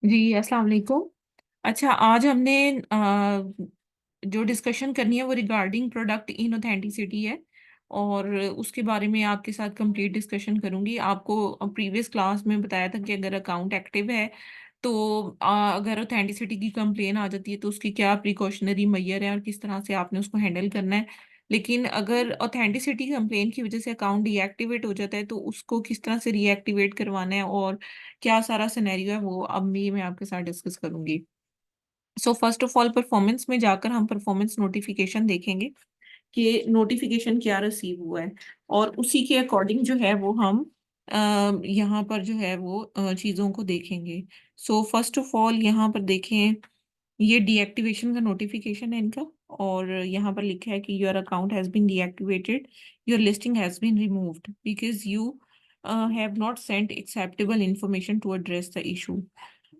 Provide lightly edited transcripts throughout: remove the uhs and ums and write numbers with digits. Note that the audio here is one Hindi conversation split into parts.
जी अस्सलाम वालेकुम। अच्छा, आज हमने जो डिस्कशन करनी है वो रिगार्डिंग प्रोडक्ट इनऑथेंटिसिटी है। और उसके बारे में आपके साथ कंप्लीट डिस्कशन करूंगी। आपको प्रीवियस क्लास में बताया था कि अगर अकाउंट एक्टिव है तो अगर ऑथेंटिसिटी की कंप्लेन आ जाती है तो उसकी क्या प्रिकॉशनरी मेजर है और किस तरह से आपने उसको हैंडल करना है। लेकिन अगर ऑथेंटिसिटी कंप्लेन की वजह से अकाउंट डीएक्टिवेट हो जाता है तो उसको किस तरह से रीएक्टिवेट करवाना है और क्या सारा सिनेरियो है वो अब भी मैं आपके साथ डिस्कस करूंगी। So first of all performance में जाकर हम परफॉर्मेंस नोटिफिकेशन देखेंगे कि नोटिफिकेशन क्या रिसीव हुआ है और उसी के अकॉर्डिंग जो है वो हम यहाँ पर जो है वो चीज़ों को देखेंगे। सो फर्स्ट ऑफ ऑल यहाँ पर देखें, ये डीएक्टिवेशन का नोटिफिकेशन है इनका। और यहाँ पर लिखा है कि your account has been deactivated, your listing has been removed because you have not sent acceptable information to address the issue.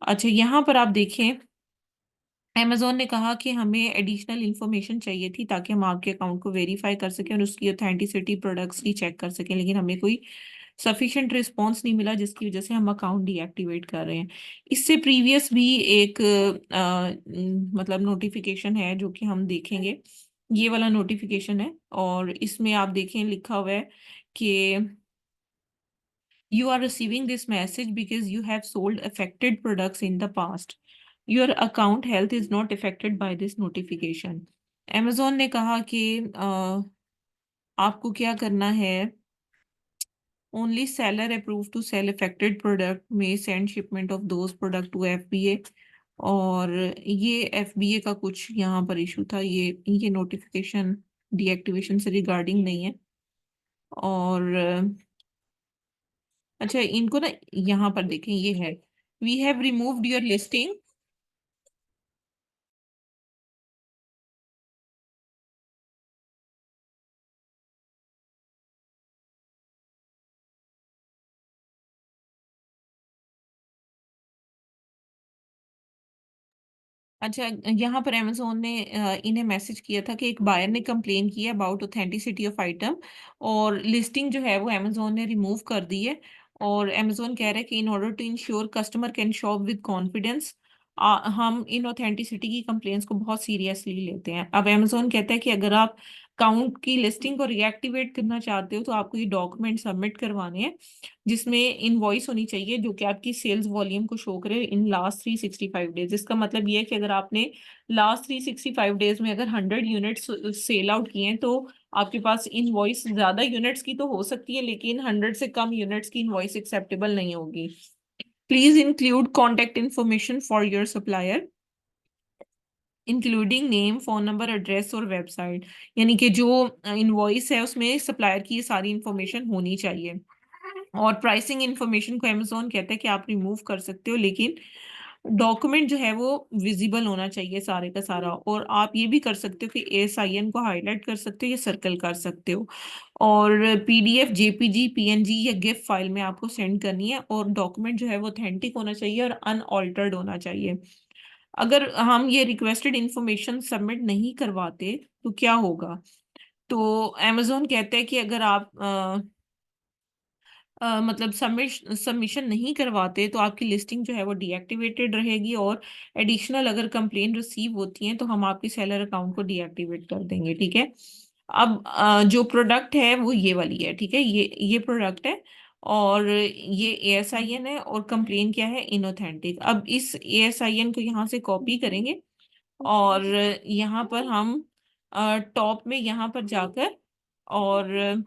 अच्छा, यहाँ पर आप देखें, अमेजोन ने कहा कि हमें एडिशनल इंफॉर्मेशन चाहिए थी ताकि हम आपके अकाउंट को वेरीफाई कर सकें और उसकी ऑथेंटिसिटी प्रोडक्ट्स की चेक कर सकें, लेकिन हमें कोई सफिशिएंट रिस्पॉन्स नहीं मिला जिसकी वजह से हम अकाउंट डीएक्टिवेट कर रहे हैं। इससे प्रीवियस भी एक मतलब नोटिफिकेशन है जो कि हम देखेंगे। ये वाला नोटिफिकेशन है और इसमें आप देखें लिखा हुआ है कि you are receiving this message because you have sold affected products in the past. Your account health is not affected by this notification. Amazon ने कहा कि आपको क्या करना है, only seller approved to sell affected product may send shipment of those product to FBA। और ये FBA का कुछ यहाँ पर इशू था, ये नोटिफिकेशन डीएक्टिवेशन से रिगार्डिंग नहीं है। और अच्छा, इनको ना यहाँ पर देखें, ये है we have removed your listing. अच्छा, यहाँ पर अमेजोन ने इन्हें मैसेज किया था कि एक बायर ने कंप्लेन की है अबाउट ऑथेंटिसिटी ऑफ आइटम और लिस्टिंग जो है वो अमेजोन ने रिमूव कर दी है। और अमेजोन कह रहा है कि in order to ensure customer can shop with confidence, हम इन ऑथेंटिसिटी की कंप्लेंट्स को बहुत सीरियसली लेते हैं। अब अमेजोन कहता है कि अगर आप अकाउंट की लिस्टिंग को रिएक्टिवेट करना चाहते हो तो आपको ये डॉक्यूमेंट सबमिट करवाने हैं जिसमें इनवॉइस होनी चाहिए जो कि आपकी सेल्स वॉल्यूम को शो करे इन लास्ट 365 डेज। इसका मतलब ये है कि अगर आपने लास्ट 365 डेज में अगर 100 यूनिट्स सेल आउट किए हैं तो आपके पास इनवॉइस ज्यादा यूनिट्स की तो हो सकती है लेकिन 100 से कम यूनिट्स की इनवॉइस एक्सेप्टेबल नहीं होगी। Please include contact information for your supplier including name, phone number, address और वेबसाइट। यानी कि जो इनवॉइस है उसमें सप्लायर की ये सारी इंफॉर्मेशन होनी चाहिए। और प्राइसिंग इंफॉर्मेशन को अमेजोन कहता है कि आप रिमूव कर सकते हो लेकिन डॉक्यूमेंट जो है वो विजिबल होना चाहिए सारे का सारा। और आप ये भी कर सकते हो कि एएसआईएन को हाईलाइट कर सकते हो या सर्कल कर सकते हो। और पीडीएफ, जेपीजी, पीएनजी या गिफ फाइल में आपको सेंड करनी है और डॉक्यूमेंट जो है वो ऑथेंटिक होना चाहिए और अनऑल्टर्ड होना चाहिए। अगर हम ये रिक्वेस्टेड इंफॉर्मेशन सबमिट नहीं करवाते तो क्या होगा? तो अमेजोन कहते हैं कि अगर आप मतलब सबमिशन नहीं करवाते तो आपकी लिस्टिंग जो है वो डीएक्टिवेटेड रहेगी और एडिशनल अगर कंप्लेन रिसीव होती है तो हम आपके सेलर अकाउंट को डीएक्टिवेट कर देंगे। ठीक है। अब जो प्रोडक्ट है वो ये वाली है। ठीक है, ये प्रोडक्ट है और ये एएसआईएन है और कंप्लेन क्या है, इनऑथेंटिक। अब इस एएसआईएन को यहाँ से कॉपी करेंगे और यहाँ पर हम टॉप में यहाँ पर जाकर और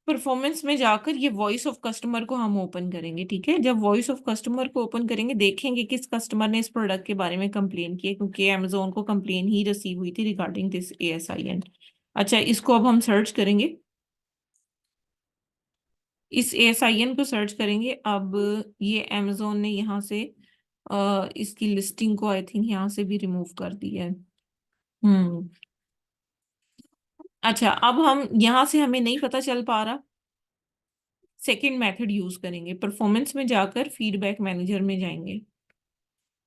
परफॉर्मेंस में जाकर ये वॉइस ऑफ कस्टमर को हम ओपन करेंगे। ठीक है, जब वॉइस ऑफ कस्टमर को ओपन करेंगे देखेंगे किस कस्टमर ने इस प्रोडक्ट के बारे में कंप्लेन की है क्योंकि अमेजोन को कंप्लेन ही रिसीव हुई थी रिगार्डिंग दिस एएसआईएन। अच्छा, इसको अब हम सर्च करेंगे, इस एएसआईएन को सर्च करेंगे। अब ये अमेजोन ने यहाँ से इसकी लिस्टिंग को आई थिंक यहाँ से भी रिमूव कर दी है। हम्म। अच्छा, अब हम यहाँ से हमें नहीं पता चल पा रहा, सेकंड मेथड यूज करेंगे। परफॉर्मेंस में जाकर फीडबैक मैनेजर में जाएंगे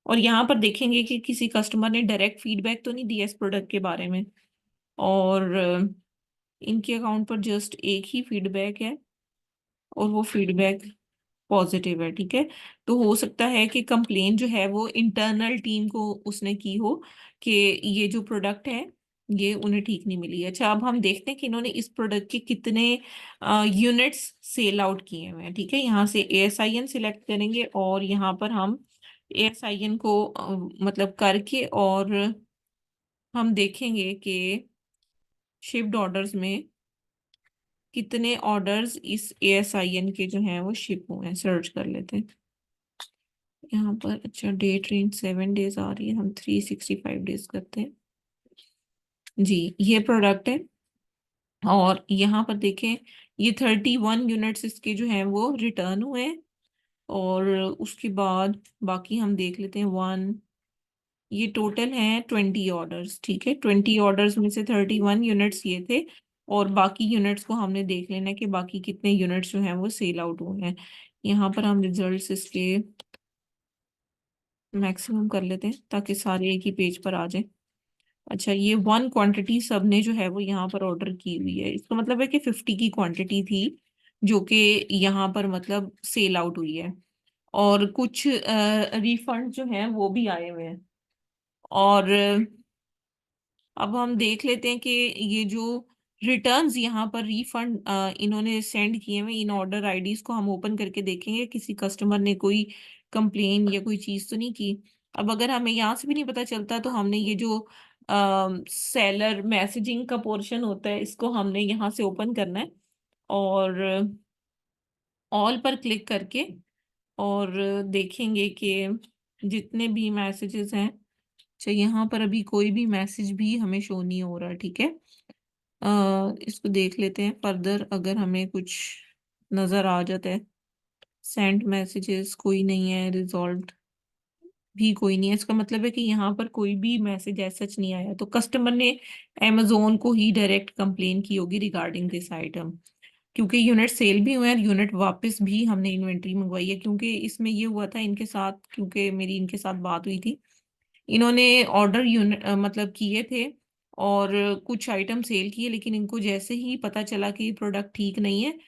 और यहाँ पर देखेंगे कि किसी कस्टमर ने डायरेक्ट फीडबैक तो नहीं दिया इस प्रोडक्ट के बारे में। और इनके अकाउंट पर जस्ट एक ही फीडबैक है और वो फीडबैक पॉजिटिव है, ठीक है। तो हो सकता है कि कंप्लेन जो है वो इंटरनल टीम को उसने की हो कि ये जो प्रोडक्ट है ये उन्हें ठीक नहीं मिली। अच्छा, अब हम देखते हैं कि इन्होंने इस प्रोडक्ट के कितने यूनिट्स सेल आउट किए हुए हैं, ठीक है। यहाँ से ASIN सिलेक्ट करेंगे और यहाँ पर हम ASIN को मतलब करके, और हम देखेंगे कि शिप्ड ऑर्डर्स में कितने ऑर्डर्स इस ASIN के जो हैं वो शिप हुए हैं। सर्च कर लेते हैं यहाँ पर। अच्छा, डेट रेंज 7 डेज आ रही है, हम 365 डेज करते हैं जी। ये प्रोडक्ट है और यहाँ पर देखें ये 31 यूनिट्स इसके जो हैं वो रिटर्न हुए हैं। और उसके बाद बाकी हम देख लेते हैं। ये टोटल हैं 20 ऑर्डर्स, ठीक है। 20 ऑर्डर्स में से 31 यूनिट्स ये थे, और बाकी यूनिट्स को हमने देख लेना है कि बाकी कितने यूनिट्स जो हैं वो सेल आउट हुए हैं। यहाँ पर हम रिजल्ट्स इसके मैक्सिमम कर लेते हैं ताकि सारे एक ही पेज पर आ जाए। अच्छा, ये 1 क्वांटिटी सबने जो है वो यहाँ पर ऑर्डर की हुई है, इसका मतलब है कि 50 की क्वांटिटी थी जो कि यहाँ पर मतलब सेल आउट हुई है। और कुछ रिफंड जो हैं वो भी आए हुए हैं। और अब हम देख लेते हैं कि ये जो रिटर्न्स यहाँ पर रिफंड इन्होंने सेंड किए हुए, इन ऑर्डर आईडीज को हम ओपन करके देखेंगे किसी कस्टमर ने कोई कंप्लेन या कोई चीज़ तो नहीं की। अब अगर हमें यहाँ से भी नहीं पता चलता तो हमने ये जो सेलर मैसेजिंग का पोर्शन होता है इसको हमने यहाँ से ओपन करना है, और ऑल पर क्लिक करके, और देखेंगे कि जितने भी मैसेजेस हैं। अच्छा, यहाँ पर अभी कोई भी मैसेज भी हमें शो नहीं हो रहा, ठीक है। इसको देख लेते हैं फर्दर, अगर हमें कुछ नज़र आ जाता है। सेंड मैसेजेस कोई नहीं है, रिजॉल्व भी कोई नहीं है, इसका मतलब है कि यहाँ पर कोई भी मैसेज ऐसा सच नहीं आया। तो कस्टमर ने अमेजोन को ही डायरेक्ट कंप्लेन की होगी रिगार्डिंग दिस आइटम, क्योंकि यूनिट सेल भी हुए हैं, यूनिट वापस भी हमने इन्वेंट्री मंगवाई है। क्योंकि इसमें ये हुआ था इनके साथ, क्योंकि मेरी इनके साथ बात हुई थी, इन्होंने ऑर्डर यूनिट मतलब किए थे और कुछ आइटम सेल किए, लेकिन इनको जैसे ही पता चला कि प्रोडक्ट ठीक नहीं है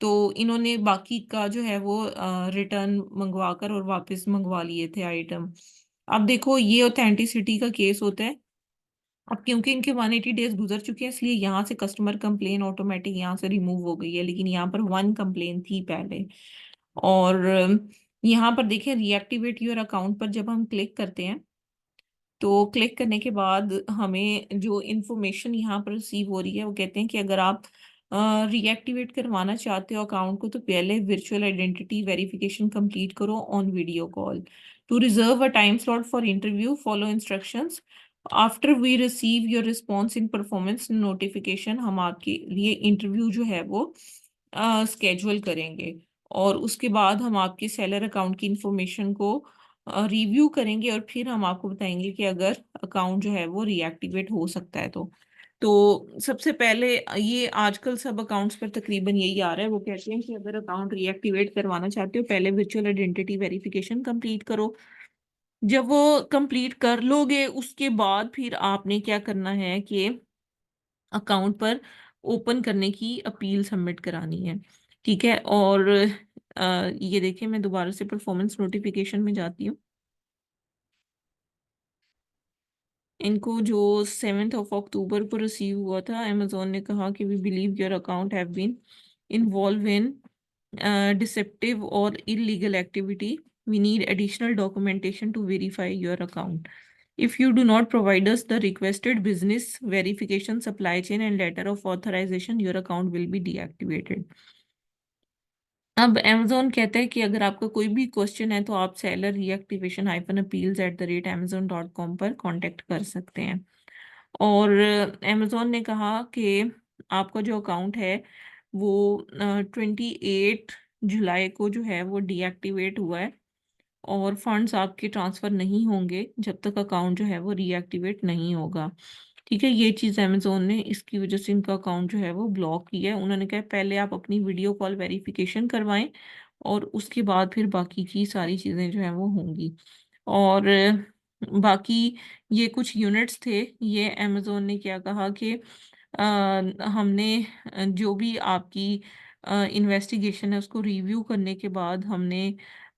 तो इन्होंने बाकी का जो है वो रिटर्न मंगवा कर और वापस मंगवा लिए थे आइटम। अब देखो ये ऑथेंटिसिटी का केस होता है। अब क्योंकि इनके 180 डेज गुजर चुके हैं इसलिए यहाँ से कस्टमर कंप्लेन ऑटोमेटिक यहाँ से रिमूव हो गई है, लेकिन यहाँ पर 1 कंप्लेन थी पहले। और यहाँ पर देखिए रीएक्टिवेट योर अकाउंट पर जब हम क्लिक करते हैं तो क्लिक करने के बाद हमें जो इंफॉर्मेशन यहाँ पर रिसीव हो रही है वो कहते हैं कि अगर आप रीएक्टिवेट करवाना चाहते हो अकाउंट को तो पहले वर्चुअल आइडेंटिटी वेरिफिकेशन कंप्लीट करो on video call. To reserve a time slot for interview follow instructions after we receive your response in performance notification. हम आपके लिए इंटरव्यू जो है वो स्केड्यूल करेंगे, और उसके बाद हम आपके सेलर अकाउंट की इंफॉर्मेशन को रिव्यू करेंगे, और फिर हम आपको बताएंगे कि अगर अकाउंट जो है वो रीएक्टिवेट हो सकता है तो सबसे पहले ये आजकल सब अकाउंट्स पर तकरीबन यही आ रहा है, वो कहते हैं कि अगर अकाउंट रीएक्टिवेट करवाना चाहते हो पहले वर्चुअल आइडेंटिटी वेरिफिकेशन कंप्लीट करो। जब वो कंप्लीट कर लोगे उसके बाद फिर आपने क्या करना है कि अकाउंट पर ओपन करने की अपील सबमिट करानी है, ठीक है। और ये देखिए मैं दोबारा से परफॉर्मेंस नोटिफिकेशन में जाती हूँ। इनको जो 7 अक्टूबर को रिसीव हुआ था, अमेजोन ने कहा कि we believe your account have been involve in deceptive और illegal activity, we need additional documentation to verify your account. If you do not provide us the requested business verification, supply chain and letter of authorization, your account will be deactivated. अब Amazon कहता है कि अगर आपका कोई भी क्वेश्चन है तो आप सेलर रीएक्टिवेशन -appeals@amazon.com पर कांटेक्ट कर सकते हैं। और Amazon ने कहा कि आपका जो अकाउंट है वो 28 जुलाई को जो है वो डीएक्टिवेट हुआ है, और फंड्स आपके ट्रांसफ़र नहीं होंगे जब तक अकाउंट जो है वो रीएक्टिवेट नहीं होगा, ठीक है। ये चीज़ अमेजोन ने इसकी वजह से इनका अकाउंट जो है वो ब्लॉक किया है। उन्होंने कहा पहले आप अपनी वीडियो कॉल वेरिफिकेशन करवाएं और उसके बाद फिर बाकी की सारी चीज़ें जो हैं वो होंगी। और बाकी ये कुछ यूनिट्स थे, ये अमेजोन ने क्या कहा कि हमने जो भी आपकी इन्वेस्टिगेशन है उसको रिव्यू करने के बाद हमने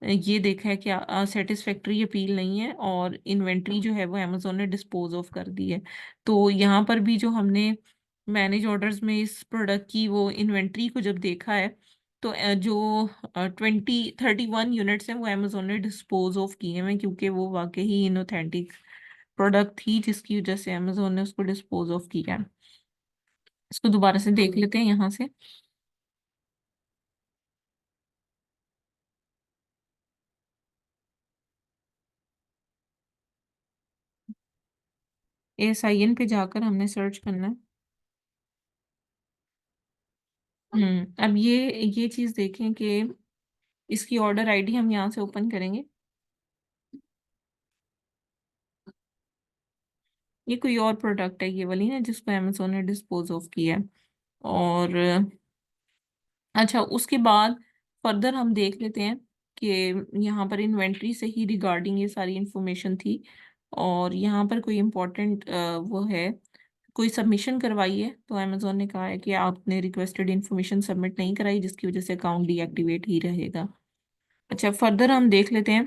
ये देखा है कि सेटिस्फैक्ट्री अपील नहीं है और इन्वेंट्री जो है वो अमेजोन ने डिस्पोज ऑफ कर दी है। तो यहाँ पर भी जो हमने मैनेज ऑर्डर्स में इस प्रोडक्ट की वो इन्वेंट्री को जब देखा है, तो जो 31 यूनिट्स हैं वो अमेजोन ने डिस्पोज ऑफ किए हैं, क्योंकि वो वाकई ही इनऑथेंटिक प्रोडक्ट थी, जिसकी वजह से अमेजोन ने उसको डिस्पोज ऑफ किया है। इसको दोबारा से देख लेते हैं यहाँ से। ASIN पे जाकर हमने सर्च करना है। अब ये चीज देखें कि इसकी ऑर्डर आईडी हम यहाँ से ओपन करेंगे। ये कोई और प्रोडक्ट है ये वाली ना, जिसको अमेजोन ने डिस्पोज ऑफ किया है। और अच्छा, उसके बाद फर्दर हम देख लेते हैं कि यहाँ पर इन्वेंट्री से ही रिगार्डिंग ये सारी इंफॉर्मेशन थी। और यहाँ पर कोई इम्पोर्टेंट वो है, कोई सबमिशन करवाई है, तो अमेजोन ने कहा है कि आपने रिक्वेस्टेड इन्फॉर्मेशन सबमिट नहीं कराई, जिसकी वजह से अकाउंट डीएक्टिवेट ही रहेगा। अच्छा, फर्दर हम देख लेते हैं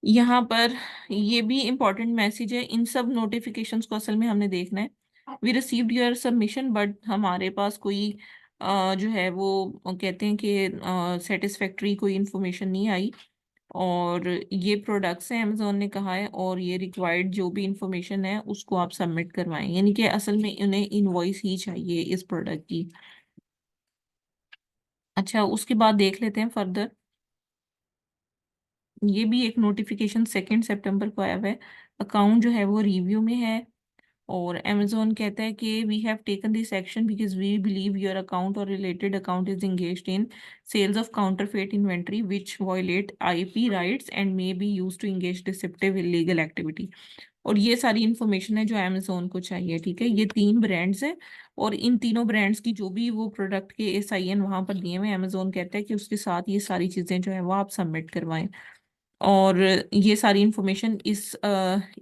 यहाँ पर। ये भी इम्पोर्टेंट मैसेज है, इन सब नोटिफिकेशंस को असल में हमने देखना है। We received your submission, but हमारे पास कोई जो है वो कहते हैं कि सेटिस्फैक्ट्री कोई इन्फॉर्मेशन नहीं आई। और ये प्रोडक्ट्स हैं, अमेजोन ने कहा है, और ये रिक्वायर्ड जो भी इंफॉर्मेशन है उसको आप सबमिट करवाएं, यानी कि असल में उन्हें इनवॉइस ही चाहिए इस प्रोडक्ट की। अच्छा, उसके बाद देख लेते हैं फर्दर। ये भी एक नोटिफिकेशन 2 सितंबर को आया हुआ है। अकाउंट जो है वो रिव्यू में है, और अमेजोन कहता है कि we have taken this action because we believe your account और related account is engaged in sales of counterfeit inventory which violate IP rights and may be use to engage deceptive illegal activity. और ये सारी इंफॉर्मेशन है जो अमेजोन को चाहिए, ठीक है। ये 3 ब्रांड्स हैं, और इन तीनों ब्रांड्स की जो भी वो प्रोडक्ट के SIN वहां पर दिए हुए, अमेजोन कहता है कि उसके साथ ये सारी चीजें जो है वो आप सबमिट करवाएं। और ये सारी इंफॉर्मेशन इस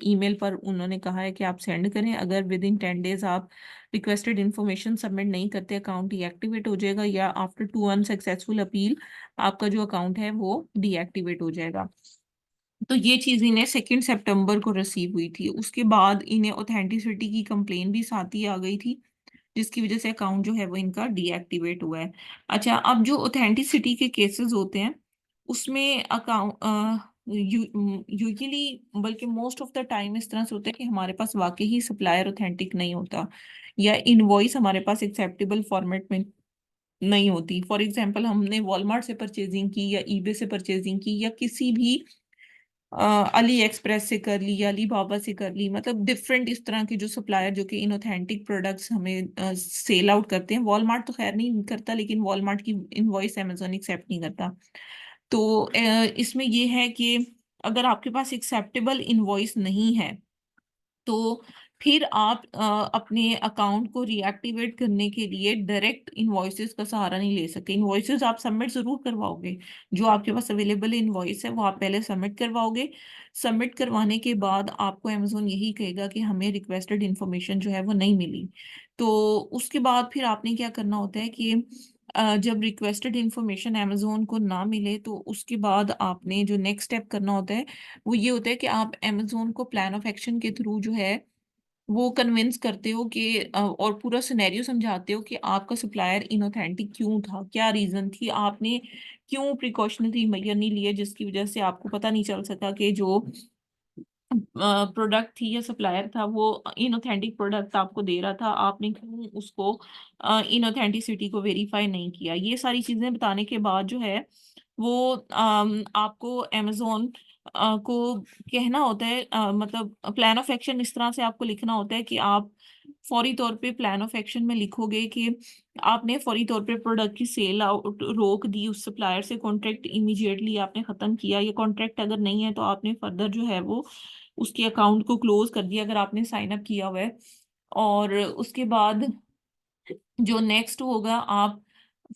ईमेल पर उन्होंने कहा है कि आप सेंड करें। अगर विद इन 10 डेज आप रिक्वेस्टेड इन्फॉर्मेशन सबमिट नहीं करते, अकाउंट डीएक्टिवेट हो जाएगा, या आफ्टर 2 अनसक्सेसफुल अपील आपका जो अकाउंट है वो डीएक्टिवेट हो जाएगा। तो ये चीज इन्हें 2 सितंबर को रिसीव हुई थी। उसके बाद इन्हें ऑथेंटिसिटी की कंप्लेन भी साथ ही आ गई थी, जिसकी वजह से अकाउंट जो है वो इनका डीएक्टिवेट हुआ है। अच्छा, अब जो ऑथेंटिसिटी के केसेस होते हैं उसमें अकाउंट यूजुअली, बल्कि मोस्ट ऑफ द टाइम इस तरह से होता है कि हमारे पास वाकई ही सप्लायर ऑथेंटिक नहीं होता, या इनवॉइस हमारे पास एक्सेप्टेबल फॉर्मेट में नहीं होती। फॉर एग्जांपल, हमने वॉलमार्ट से परचेजिंग की, या ईबे से परचेजिंग की, या किसी भी अली एक्सप्रेस से कर ली, या अली बाबा से कर ली, मतलब डिफरेंट इस तरह के जो सप्लायर जो कि इनऑथेंटिक प्रोडक्ट्स हमें सेल आउट करते हैं। वॉलमार्ट तो खैर नहीं करता, लेकिन वॉलमार्ट की इनवॉइस अमेजोन एक्सेप्ट नहीं करता। तो इसमें ये है कि अगर आपके पास एक्सेप्टेबल इनवॉइस नहीं है, तो फिर आप अपने अकाउंट को रीएक्टिवेट करने के लिए डायरेक्ट इनवॉइसेस का सहारा नहीं ले सकते। इनवॉइसेस आप सबमिट जरूर करवाओगे, जो आपके पास अवेलेबल इनवॉइस है वो आप पहले सबमिट करवाओगे। सबमिट करवाने के बाद आपको अमेजोन यही कहेगा कि हमें रिक्वेस्टेड इन्फॉर्मेशन जो है वो नहीं मिली। तो उसके बाद फिर आपने क्या करना होता है कि जब रिक्वेस्टेड इन्फॉर्मेशन अमेजोन को ना मिले, तो उसके बाद आपने जो नेक्स्ट स्टेप करना होता है वो ये होता है कि आप अमेजोन को प्लान ऑफ एक्शन के थ्रू जो है वो कन्विंस करते हो कि और पूरा सिनेरियो समझाते हो कि आपका सप्लायर इनऑथेंटिक क्यों था, क्या रीजन थी, आपने क्यों प्रिकॉशनरी मेजर नहीं लिए, जिसकी वजह से आपको पता नहीं चल सका कि जो प्रोडक्ट थी या सप्लायर था वो इनऑथेंटिक प्रोडक्ट आपको दे रहा था, आपने क्यों उसको इनऑथेंटिसिटी को वेरीफाई नहीं किया। ये सारी चीजें बताने के बाद जो है वो आपको अमेजोन को कहना होता है, मतलब प्लान ऑफ एक्शन इस तरह से आपको लिखना होता है कि आप फौरी तौर पे प्लान ऑफ एक्शन में लिखोगे कि आपने फौरी तौर पे प्रोडक्ट की सेल आउट रोक दी, उस सप्लायर से कॉन्ट्रैक्ट इमीडिएटली आपने खत्म किया। ये कॉन्ट्रैक्ट अगर नहीं है तो आपने फर्दर जो है वो उसके अकाउंट को क्लोज कर दिया अगर आपने साइन अप किया हुआ है। और उसके बाद जो नेक्स्ट होगा, आप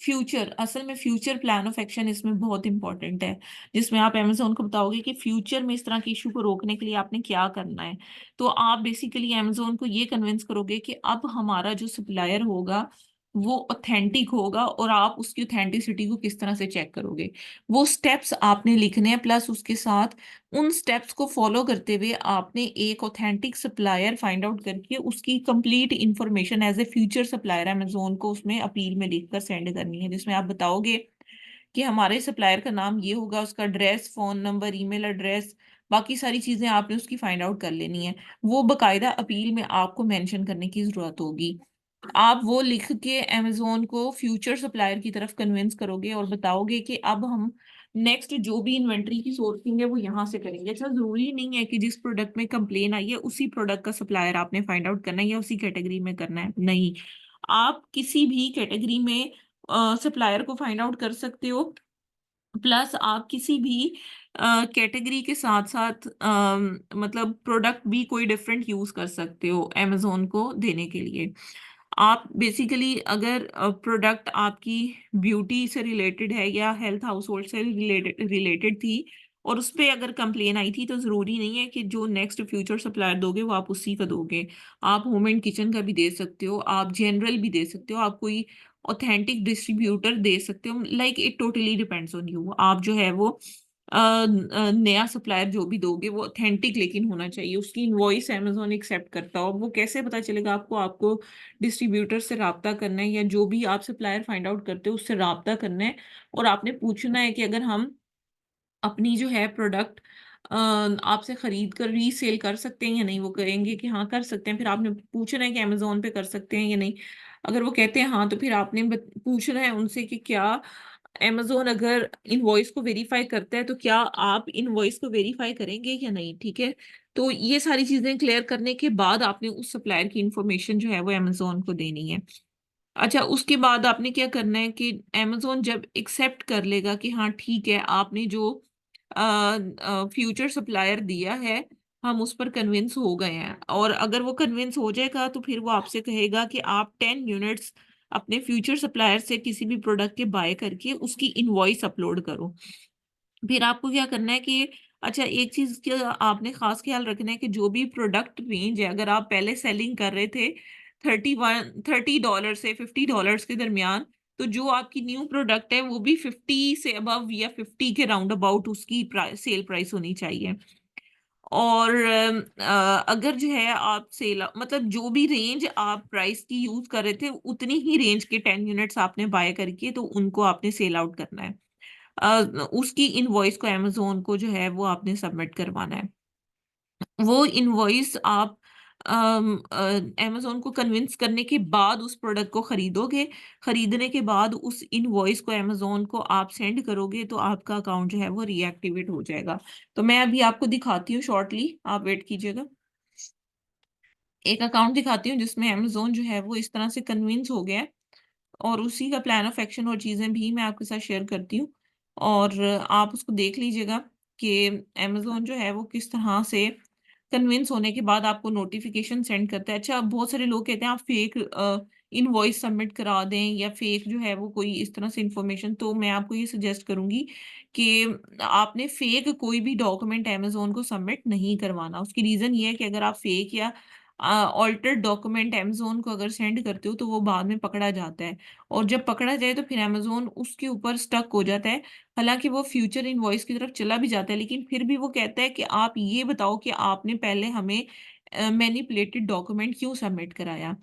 फ्यूचर, असल में फ्यूचर प्लान ऑफ एक्शन इसमें बहुत इंपॉर्टेंट है, जिसमें आप अमेजोन को बताओगे कि फ्यूचर में इस तरह के इशू को रोकने के लिए आपने क्या करना है। तो आप बेसिकली अमेजोन को ये कन्विंस करोगे कि अब हमारा जो सप्लायर होगा वो ऑथेंटिक होगा, और आप उसकी ऑथेंटिसिटी को किस तरह से चेक करोगे, वो स्टेप्स आपने लिखने हैं। प्लस उसके साथ उन स्टेप्स को फॉलो करते हुए आपने एक ऑथेंटिक सप्लायर फाइंड आउट करके उसकी complete information as a future supplier Amazon को उसमें अपील में लिखकर सेंड करनी है, जिसमें आप बताओगे कि हमारे सप्लायर का नाम ये होगा, उसका address, phone number, email address, बाकी सारी चीजें आपने उसकी फाइंड आउट कर लेनी है। वो बकायदा अपील में आपको मेंशन करने की जरूरत होगी। आप वो लिख के अमेजोन को फ्यूचर सप्लायर की तरफ कन्विंस करोगे और बताओगे कि अब हम नेक्स्ट जो भी इन्वेंट्री की सोर्सिंग है वो यहाँ से करेंगे। अच्छा, जरूरी नहीं है कि जिस प्रोडक्ट में कंप्लेन आई है उसी प्रोडक्ट का सप्लायर आपने फाइंड आउट करना है या उसी कैटेगरी में करना है, नहीं। आप किसी भी कैटेगरी में सप्लायर को फाइंड आउट कर सकते हो। प्लस आप किसी भी कैटेगरी के साथ साथ मतलब प्रोडक्ट भी कोई डिफरेंट यूज कर सकते हो अमेजोन को देने के लिए। आप बेसिकली अगर प्रोडक्ट आपकी ब्यूटी से रिलेटेड है या हेल्थ हाउस होल्ड से रिलेटेड थी और उस पे अगर कंप्लेन आई थी, तो ज़रूरी नहीं है कि जो नेक्स्ट फ्यूचर सप्लायर दोगे वो आप उसी का दोगे। आप होम एंड किचन का भी दे सकते हो, आप जनरल भी दे सकते हो, आप कोई ऑथेंटिक डिस्ट्रीब्यूटर दे सकते हो। Like it totally depends on you. आप जो है वो नया सप्लायर जो भी दोगे वो ऑथेंटिक लेकिन होना चाहिए, उसकी इनवॉइस अमेजोन एक्सेप्ट करता हो। वो कैसे पता चलेगा आपको? आपको डिस्ट्रीब्यूटर से राब्ता करना है या जो भी आप सप्लायर फाइंड आउट करते हो उससे राब्ता करना है, और आपने पूछना है कि अगर हम अपनी जो है प्रोडक्ट आपसे खरीद कर रीसेल कर सकते हैं या नहीं। वो कहेंगे कि हाँ कर सकते हैं, फिर आपने पूछना है कि अमेजोन पे कर सकते हैं या नहीं। अगर वो कहते हैं हाँ, तो फिर आपने पूछना है उनसे कि क्या अमेजोन अगर इनवॉइस को वेरीफाई करता है तो क्या आप इनवॉइस को वेरीफाई करेंगे या नहीं, ठीक है। तो ये सारी चीजें क्लियर करने के बाद आपने उस सप्लायर की इंफॉर्मेशन जो है वो अमेजोन को देनी है। अच्छा, उसके बाद आपने क्या करना है कि अमेजोन जब एक्सेप्ट कर लेगा कि हाँ ठीक है, आपने जो फ्यूचर सप्लायर दिया है हम उस पर कन्विंस हो गए हैं, और अगर वो कन्विंस हो जाएगा तो फिर वो आपसे कहेगा कि आप 10 यूनिट्स अपने फ्यूचर सप्लायर से किसी भी प्रोडक्ट के बाय करके उसकी इनवॉइस अपलोड करो। फिर आपको क्या करना है कि अच्छा, एक चीज का आपने खास ख्याल रखना है कि जो भी प्रोडक्ट रेंज है, अगर आप पहले सेलिंग कर रहे थे $30 से $50 के दरमियान, तो जो आपकी न्यू प्रोडक्ट है वो भी 50 से अबव या 50 के राउंड अबाउट उसकी सेल प्राइस होनी चाहिए। और अगर जो है आप सेल मतलब जो भी रेंज आप प्राइस की यूज कर रहे थे उतनी ही रेंज के 10 यूनिट्स आपने बाय करके तो उनको आपने सेल आउट करना है। उसकी इनवॉइस को अमेज़न को जो है वो आपने सबमिट करवाना है। वो इनवॉइस आप अमेज़न को कन्विंस करने के बाद उस प्रोडक्ट को खरीदोगे। खरीदने के बाद उस इनवॉइस को अमेज़न को आप सेंड करोगे तो आपका अकाउंट जो है वो रीएक्टिवेट हो जाएगा। तो मैं अभी आपको दिखाती हूँ शॉर्टली, आप वेट कीजिएगा। एक अकाउंट दिखाती हूँ जिसमें अमेज़न जो है वो इस तरह से कन्विंस हो गया है, और उसी का प्लान ऑफ एक्शन और चीज़ें भी मैं आपके साथ शेयर करती हूँ। और आप उसको देख लीजिएगा कि अमेज़न जो है वो किस तरह से कन्विंस होने के बाद आपको नोटिफिकेशन सेंड करता है। अच्छा, बहुत सारे लोग कहते हैं आप फेक इनवॉइस सबमिट करा दें या फेक जो है वो कोई इस तरह से इंफॉर्मेशन, तो मैं आपको ये सजेस्ट करूंगी कि आपने फेक कोई भी डॉक्यूमेंट अमेज़न को सबमिट नहीं करवाना। उसकी रीज़न ये है कि अगर आप फेक या ऑल्टर्ड डॉक्यूमेंट अमेज़न को अगर सेंड करते हो तो वो बाद में पकड़ा जाता है, और जब पकड़ा जाए तो फिर अमेज़न उसके ऊपर स्टक हो जाता है। हालाँकि वो फ्यूचर इनवॉइस की तरफ चला भी जाता है, लेकिन फिर भी वो कहता है कि आप ये बताओ कि आपने पहले हमें मैनिपुलेटेड डॉक्यूमेंट क्यों सबमिट कराया?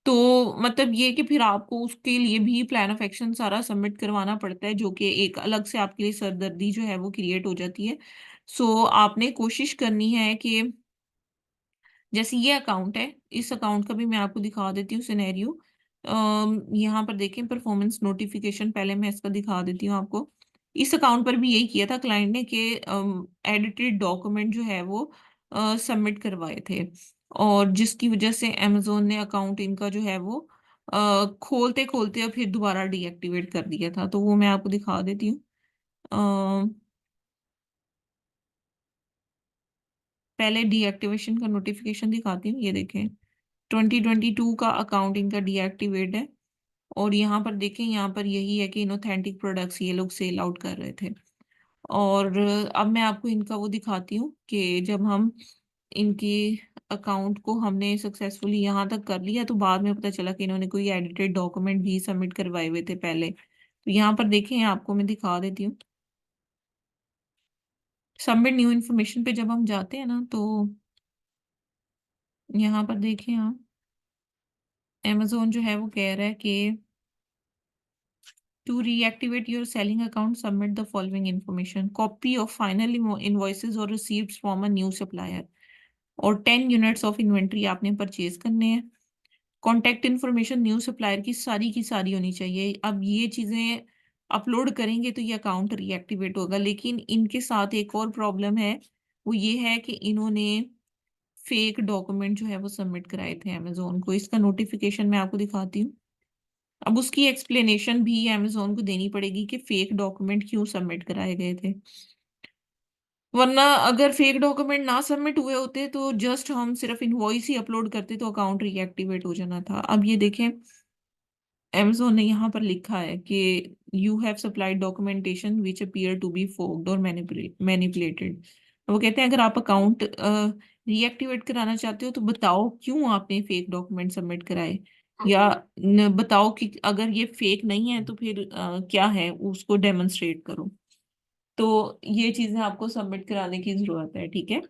तो मतलब ये कि फिर आपको उसके लिए भी प्लान ऑफ एक्शन सारा सबमिट करवाना पड़ता है, जो कि एक अलग से आपके लिए सरदर्दी जो है वो क्रिएट हो जाती है। सो आपने कोशिश करनी है कि जैसे ये अकाउंट है, इस अकाउंट का भी मैं आपको दिखा देती हूँ सिनेरियो। यहाँ पर देखें परफॉर्मेंस नोटिफिकेशन, पहले मैं इसका दिखा देती हूँ आपको। इस अकाउंट पर भी यही किया था क्लाइंट ने कि एडिटेड डॉक्यूमेंट जो है वो सबमिट करवाए थे, और जिसकी वजह से अमेज़न ने अकाउंट इनका जो है वो खोलते-खोलते और फिर दोबारा डीएक्टिवेट कर दिया था। तो वो मैं आपको दिखा देती हूँ। अ, पहले डीएक्टिवेशन का नोटिफिकेशन दिखाती हूँ, ये देखें। 2022 का अकाउंट इनका डीएक्टिवेट है, और यहाँ पर देखें, यहाँ पर यही है कि इनऑथेंटिक प्रोडक्ट्स ये लोग सेल आउट कर रहे थे। और अब मैं आपको इनका वो दिखाती हूँ कि जब हम इनकी अकाउंट को हमने सक्सेसफुली यहाँ तक कर लिया, तो बाद में पता चला कि इन्होंने कोई एडिटेड डॉक्यूमेंट भी सबमिट करवाए हुए थे पहले। तो यहाँ पर देखें, आपको मैं दिखा देती हूँ। सबमिट न्यू इन्फॉर्मेशन पे जब हम जाते हैं ना, तो यहाँ पर देखें आप, अमेजोन जो है वो कह रहा है कि to reactivate your selling account, submit the following information: copy of final invoices or receipts from a new supplier, और 10 यूनिट्स ऑफ इन्वेंट्री आपने परचेज करने हैं। कॉन्टैक्ट इन्फॉर्मेशन न्यू सप्लायर की सारी होनी चाहिए। अब ये चीज़ें अपलोड करेंगे तो ये अकाउंट रीएक्टिवेट होगा, लेकिन इनके साथ एक और प्रॉब्लम है। वो ये है कि इन्होंने फेक डॉक्यूमेंट जो है वो सबमिट कराए थे अमेजोन को। इसका नोटिफिकेशन मैं आपको दिखाती हूँ। अब उसकी एक्सप्लेनेशन भी अमेजोन को देनी पड़ेगी कि फेक डॉक्यूमेंट क्यों सबमिट कराए गए थे। वरना अगर फेक डॉक्यूमेंट ना सबमिट हुए होते तो जस्ट हम सिर्फ इनवॉइस ही अपलोड करते तो अकाउंट रीएक्टिवेट हो जाना था। अब ये देखें, अमेजोन ने यहाँ पर लिखा है कि you have supplied documentation which appear to be forged और मैनिपुलेटेड। वो कहते हैं अगर आप अकाउंट रीएक्टिवेट कराना चाहते हो तो बताओ क्यों आपने फेक डॉक्यूमेंट सबमिट कराए, या बताओ कि अगर ये फेक नहीं है तो फिर क्या है, उसको डेमोन्स्ट्रेट करो। तो ये चीजें आपको सबमिट कराने की जरूरत है, ठीक है।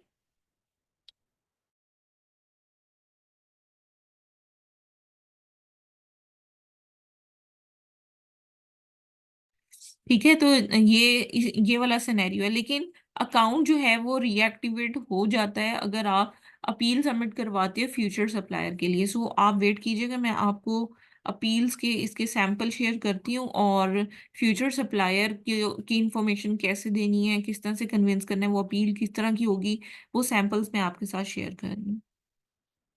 ठीक है, तो ये वाला सिनेरियो है, लेकिन अकाउंट जो है वो रीएक्टिवेट हो जाता है अगर आप अपील सबमिट करवाते हो फ्यूचर सप्लायर के लिए। सो आप वेट कीजिएगा, मैं आपको अपील्स के इसके सैंपल शेयर करती हूँ, और फ्यूचर सप्लायर की इंफॉर्मेशन कैसे देनी है, किस तरह से कन्विंस करना है, वो अपील किस तरह की होगी, वो सैंपल्स मैं आपके साथ शेयर कर रही हूँ।